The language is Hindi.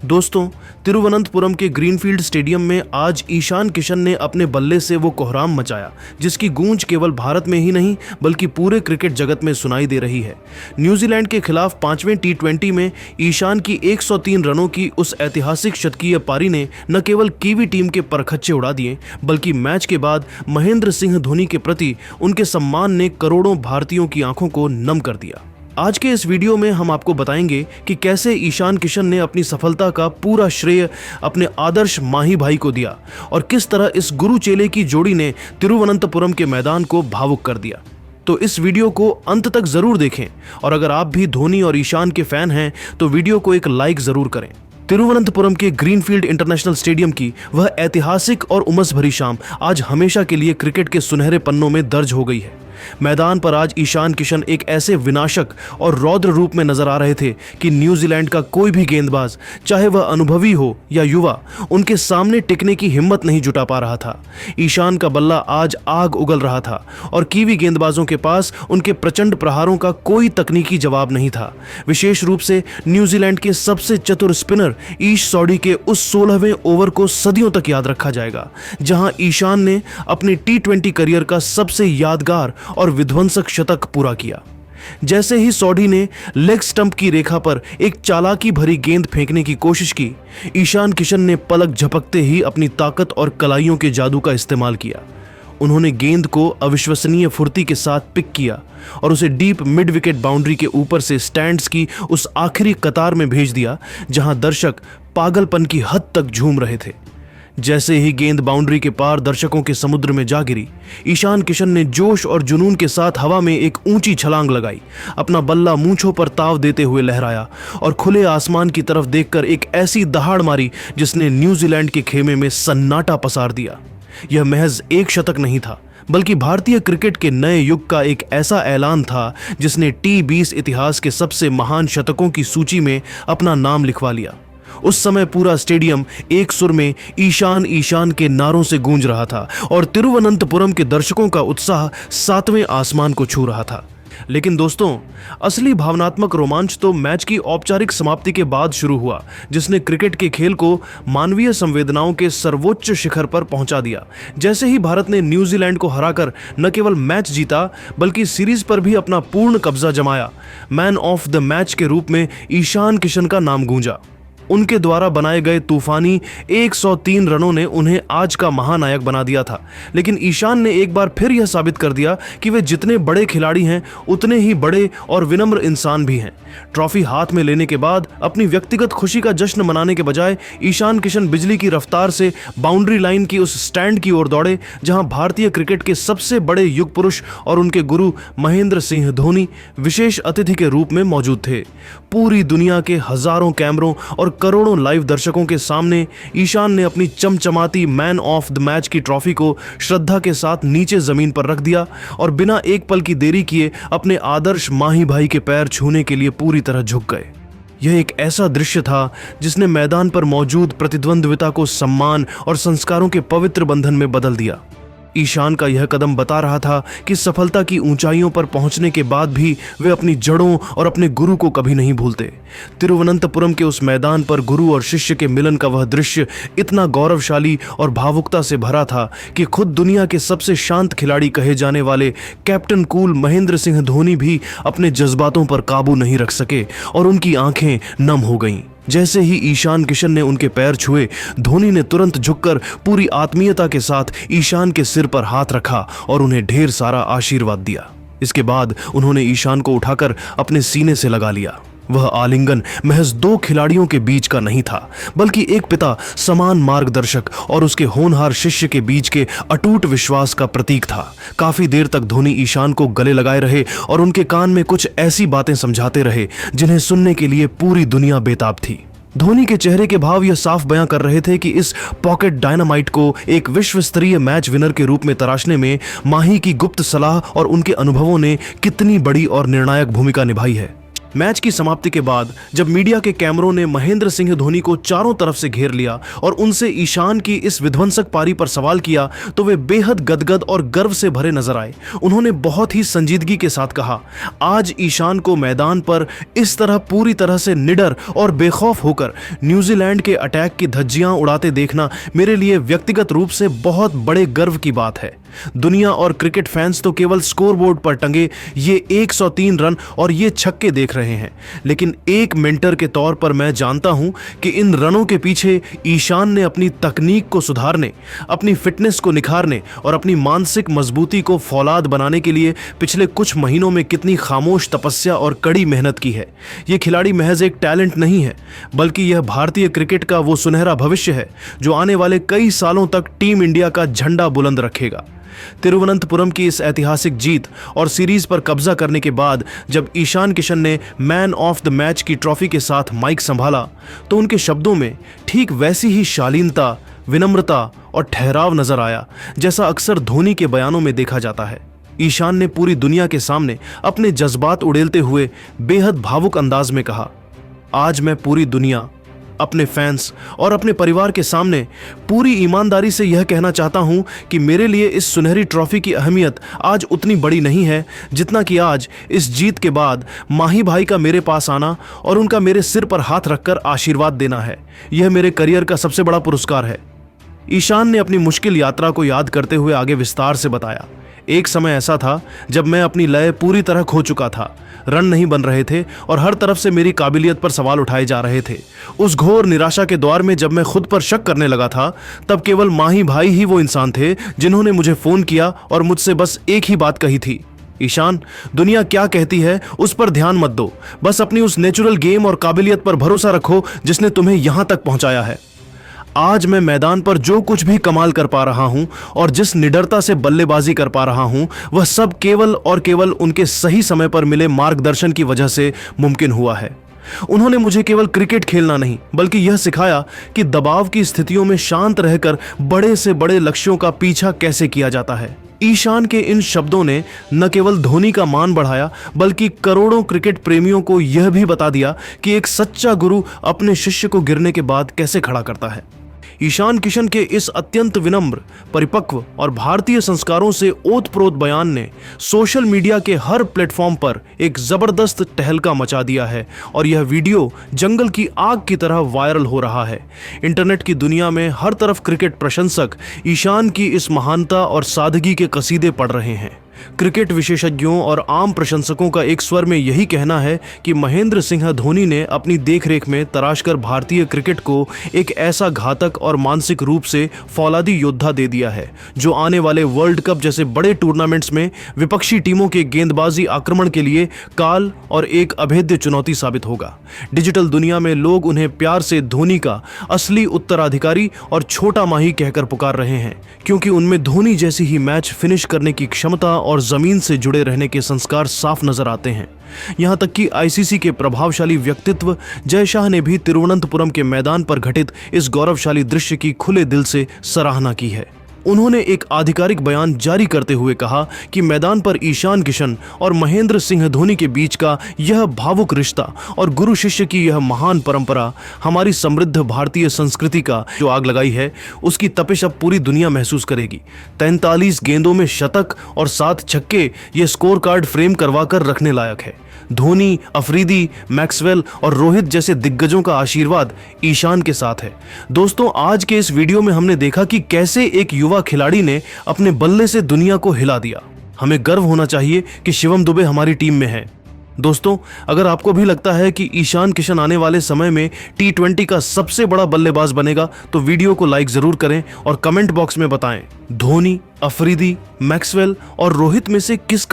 दोस्तों, तिरुवनंतपुरम के ग्रीनफील्ड स्टेडियम में आज ईशान किशन ने अपने बल्ले से वो कोहराम मचाया जिसकी गूंज केवल भारत में ही नहीं बल्कि पूरे क्रिकेट जगत में सुनाई दे रही है। न्यूजीलैंड के खिलाफ 5वें टी20 में ईशान की 103 रनों की उस ऐतिहासिक शतकीय पारी ने न केवल कीवी टीम के परखच्चे उड़ा दिए बल्कि मैच के बाद महेंद्र सिंह धोनी के प्रति उनके सम्मान ने करोड़ों भारतीयों की आंखों को नम कर दिया। आज के इस वीडियो में हम आपको बताएंगे कि कैसे ईशान किशन ने अपनी सफलता का पूरा श्रेय अपने आदर्श माही भाई को दिया और किस तरह इस गुरु चेले की जोड़ी ने तिरुवनंतपुरम के मैदान को भावुक कर दिया। तो इस वीडियो को अंत तक जरूर देखें और अगर आप भी धोनी और ईशान के फैन हैं तो वीडियो को एक लाइक जरूर करें। तिरुवनंतपुरम के ग्रीनफील्ड इंटरनेशनल स्टेडियम की वह ऐतिहासिक और उमस भरी शाम आज हमेशा के लिए क्रिकेट के सुनहरे पन्नों में दर्ज हो गई है। मैदान पर आज ईशान किशन एक ऐसे विनाशक और रौद्र रूप में नजर आ रहे थे कि न्यूजीलैंड का कोई भी गेंदबाज, चाहे वह अनुभवी हो या युवा, उनके सामने टिकने की हिम्मत नहीं जुटा पा रहा था। ईशान का बल्ला आज आग उगल रहा था और कीवी गेंदबाजों के पास उनके प्रचंड प्रहारों का कोई तकनीकी जवाब नहीं था। विशेष रूप से न्यूजीलैंड के सबसे चतुर स्पिनर ईश सॉडी के उस 16वें ओवर को सदियों तक याद रखा जाएगा, जहां ईशान ने अपने टी20 करियर का सबसे यादगार और विध्वंसक शतक पूरा किया। जैसे ही सॉडी ने लेग स्टंप की रेखा पर एक चालाकी भरी गेंद फेंकने की कोशिश की, ईशान किशन ने पलक झपकते ही अपनी ताकत और कलाइयों के जादू का इस्तेमाल किया। उन्होंने गेंद को अविश्वसनीय फुर्ती के साथ पिक किया और उसे डीप मिड विकेट बाउंड्री के ऊपर से स्टैंड्स की उस आखिरी कतार में भेज दिया जहां दर्शक पागलपन की हद तक झूम रहे थे। जैसे ही गेंद बाउंड्री के पार दर्शकों के समुद्र में जा गिरी, ईशान किशन ने जोश और जुनून के साथ हवा में एक ऊंची छलांग लगाई, अपना बल्ला मूंछों पर ताव देते हुए लहराया और खुले आसमान की तरफ देखकर एक ऐसी दहाड़ मारी जिसने न्यूजीलैंड के खेमे में सन्नाटा पसार दिया। यह महज एक शतक नहीं था बल्कि भारतीय क्रिकेट के नए युग का एक ऐसा ऐलान था जिसने टी20 इतिहास के सबसे महान शतकों की सूची में अपना नाम लिखवा लिया। उस समय पूरा स्टेडियम एक सुर में ईशान ईशान के नारों से गूंज रहा था और तिरुवनंतपुरम के दर्शकों का उत्साह 7वें आसमान को छू रहा था। लेकिन दोस्तों, असली भावनात्मक रोमांच तो मैच की औपचारिक समाप्ति के बाद शुरू हुआ, जिसने क्रिकेट के खेल को मानवीय संवेदनाओं के सर्वोच्च शिखर पर पहुंचा दिया। जैसे ही भारत ने न्यूजीलैंड को हराकर न केवल मैच जीता बल्कि सीरीज पर भी अपना पूर्ण कब्जा जमाया, मैन ऑफ द मैच के रूप में ईशान किशन का नाम गूंजा। उनके द्वारा बनाए गए तूफानी 103 रनों ने उन्हें आज का महानायक बना दिया था। लेकिन ईशान ने एक बार फिर यह साबित कर दिया कि वे जितने बड़े खिलाड़ी हैं उतने ही बड़े और विनम्र इंसान भी हैं। ट्रॉफी हाथ में लेने के बाद अपनी व्यक्तिगत खुशी का जश्न मनाने के बजाय ईशान किशन बिजली की रफ्तार से बाउंड्री लाइन की उस स्टैंड की ओर दौड़े जहां भारतीय क्रिकेट के सबसे बड़े युग पुरुष और उनके गुरु महेंद्र सिंह धोनी विशेष अतिथि के रूप में मौजूद थे। पूरी दुनिया के हजारों कैमरों और करोड़ों लाइव दर्शकों के सामने ईशान ने अपनी चमचमाती मैन ऑफ द मैच की ट्रॉफी को श्रद्धा के साथ नीचे जमीन पर रख दिया और बिना एक पल की देरी किए अपने आदर्श माही भाई के पैर छूने के लिए पूरी तरह झुक गए। यह एक ऐसा दृश्य था जिसने मैदान पर मौजूद प्रतिद्वंद्विता को सम्मान और संस्कारों के पवित्र बंधन में बदल दिया। ईशान का यह कदम बता रहा था कि सफलता की ऊंचाइयों पर पहुंचने के बाद भी वे अपनी जड़ों और अपने गुरु को कभी नहीं भूलते। तिरुवनंतपुरम के उस मैदान पर गुरु और शिष्य के मिलन का वह दृश्य इतना गौरवशाली और भावुकता से भरा था कि खुद दुनिया के सबसे शांत खिलाड़ी कहे जाने वाले कैप्टन कूल महेंद्र सिंह धोनी भी अपने जज्बातों पर काबू नहीं रख सके और उनकी आंखें नम हो गईं। जैसे ही ईशान किशन ने उनके पैर छुए, धोनी ने तुरंत झुककर पूरी आत्मीयता के साथ ईशान के सिर पर हाथ रखा और उन्हें ढेर सारा आशीर्वाद दिया। इसके बाद उन्होंने ईशान को उठाकर अपने सीने से लगा लिया। वह आलिंगन महज दो खिलाड़ियों के बीच का नहीं था बल्कि एक पिता, समान मार्गदर्शक और उसके होनहार शिष्य के बीच के अटूट विश्वास का प्रतीक था। काफी देर तक धोनी ईशान को गले लगाए रहे और उनके कान में कुछ ऐसी बातें समझाते रहे जिन्हें सुनने के लिए पूरी दुनिया बेताब थी। धोनी के चेहरे के भाव यह साफ बयां कर रहे थे कि इस पॉकेट डायनामाइट को एक विश्व स्तरीय मैच विनर के रूप में तराशने में माही की गुप्त सलाह और उनके अनुभवों ने कितनी बड़ी और निर्णायक भूमिका निभाई है। मैच की समाप्ति के बाद जब मीडिया के कैमरों ने महेंद्र सिंह धोनी को चारों तरफ से घेर लिया और उनसे ईशान की इस विध्वंसक पारी पर सवाल किया तो वे बेहद गदगद और गर्व से भरे नजर आए। उन्होंने बहुत ही संजीदगी के साथ कहा, आज ईशान को मैदान पर इस तरह पूरी तरह से निडर और बेखौफ होकर न्यूजीलैंड के अटैक की धज्जियां उड़ाते देखना मेरे लिए व्यक्तिगत रूप से बहुत बड़े गर्व की बात है। दुनिया और क्रिकेट फैंस तो केवल स्कोरबोर्ड पर टंगे ये 103 रन और ये छक्के देख रहे हैं, लेकिन एक मेंटर के तौर पर मैं जानता हूं कि इन रनों के पीछे ईशान ने अपनी तकनीक को सुधारने, अपनी फिटनेस को निखारने और अपनी मानसिक मजबूती को फौलाद बनाने के लिए पिछले कुछ महीनों में कितनी खामोश तपस्या और कड़ी मेहनत की है। ये खिलाड़ी महज एक टैलेंट नहीं है, बल्कि यह भारतीय क्रिकेट का वो सुनहरा भविष्य है जो आने वाले कई सालों तक टीम इंडिया का झंडा बुलंद रखेगा। तिरुवनंतपुरम की इस ऐतिहासिक जीत और सीरीज पर कब्जा करने के बाद जब ईशान किशन ने मैन ऑफ द मैच की ट्रॉफी के साथ माइक संभाला तो उनके शब्दों में ठीक वैसी ही शालीनता, विनम्रता और ठहराव नजर आया जैसा अक्सर धोनी के बयानों में देखा जाता है। ईशान ने पूरी दुनिया के सामने अपने जज्बात उड़ेलते हुए बेहद भावुक अंदाज में कहा, आज मैं पूरी दुनिया, अपने फैंस और अपने परिवार के सामने पूरी ईमानदारी से यह कहना चाहता हूं कि मेरे लिए इस सुनहरी ट्रॉफी की अहमियत आज उतनी बड़ी नहीं है जितना कि आज इस जीत के बाद माही भाई का मेरे पास आना और उनका मेरे सिर पर हाथ रखकर आशीर्वाद देना है। यह मेरे करियर का सबसे बड़ा पुरस्कार है। ईशान ने अपनी मुश्किल यात्रा को याद करते हुए आगे विस्तार से बताया, एक समय ऐसा था जब मैं अपनी लय पूरी तरह खो चुका था, रन नहीं बन रहे थे और हर तरफ से मेरी काबिलियत पर सवाल उठाए जा रहे थे। उस घोर निराशा के दौर में जब मैं खुद पर शक करने लगा था, तब केवल माही भाई ही वो इंसान थे जिन्होंने मुझे फोन किया और मुझसे बस एक ही बात कही थी, ईशान, दुनिया क्या कहती है उस पर ध्यान मत दो, बस अपनी उस नेचुरल गेम और काबिलियत पर भरोसा रखो जिसने तुम्हें यहां तक पहुंचाया है। आज मैं मैदान पर जो कुछ भी कमाल कर पा रहा हूं और जिस निडरता से बल्लेबाजी कर पा रहा हूं, वह सब केवल और केवल उनके सही समय पर मिले मार्गदर्शन की वजह से मुमकिन हुआ है। उन्होंने मुझे केवल क्रिकेट खेलना नहीं बल्कि यह सिखाया कि दबाव की स्थितियों में शांत रहकर बड़े से बड़े लक्ष्यों का पीछा कैसे किया जाता है। ईशान के इन शब्दों ने न केवल धोनी का मान बढ़ाया बल्कि करोड़ों क्रिकेट प्रेमियों को यह भी बता दिया कि एक सच्चा गुरु अपने शिष्य को गिरने के बाद कैसे खड़ा करता है। ईशान किशन के इस अत्यंत विनम्र, परिपक्व और भारतीय संस्कारों से ओतप्रोत बयान ने सोशल मीडिया के हर प्लेटफॉर्म पर एक जबरदस्त तहलका मचा दिया है और यह वीडियो जंगल की आग की तरह वायरल हो रहा है। इंटरनेट की दुनिया में हर तरफ क्रिकेट प्रशंसक ईशान की इस महानता और सादगी के कसीदे पढ़ रहे हैं। क्रिकेट विशेषज्ञों और आम प्रशंसकों का एक स्वर में यही कहना है कि महेंद्र सिंह धोनी ने अपनी देखरेख में तराशकर भारतीय क्रिकेट को एक ऐसा घातक और मानसिक रूप से फौलादी योद्धा दे दिया है जो आने वाले वर्ल्ड कप जैसे बड़े टूर्नामेंट्स में विपक्षी टीमों के गेंदबाजी आक्रमण के लिए काल और एक अभेद्य चुनौती साबित होगा। डिजिटल दुनिया में लोग उन्हें प्यार से धोनी का असली उत्तराधिकारी और छोटा माही कहकर पुकार रहे हैं, क्योंकि उनमें धोनी जैसी ही मैच फिनिश करने की क्षमता और जमीन से जुड़े रहने के संस्कार साफ नजर आते हैं। यहां तक कि आईसीसी के प्रभावशाली व्यक्तित्व जय शाह ने भी तिरुवनंतपुरम के मैदान पर घटित इस गौरवशाली दृश्य की खुले दिल से सराहना की है। उन्होंने एक आधिकारिक बयान जारी करते हुए कहा कि मैदान पर ईशान किशन और महेंद्र सिंह धोनी के बीच का यह भावुक रिश्ता और गुरु शिष्य की यह महान परंपरा हमारी समृद्ध भारतीय संस्कृति का जो आग लगाई है उसकी तपिश अब पूरी दुनिया महसूस करेगी। 43 गेंदों में शतक और 7 छक्के ये स्कोर कार्ड फ्रेम करवा कर रखने लायक है। धोनी, अफरीदी, मैक्सवेल और रोहित जैसे दिग्गजों का आशीर्वाद ईशान के साथ है। दोस्तों, आज के इस वीडियो में हमने देखा कि कैसे एक युवा खिलाड़ी ने अपने बल्ले से दुनिया को हिला दिया। हमें गर्व होना चाहिए कि शिवम दुबे हमारी टीम में है। दोस्तों, अगर आपको भी लगता है कि ईशान किशन आने वाले समय में T20 का सबसे बड़ा बल्लेबाज बनेगा तो वीडियो को लाइक जरूर करें और कमेंट बॉक्स में बताएं, धोनी, अफरीदी, मैक्सवेल और रोहित में से किसका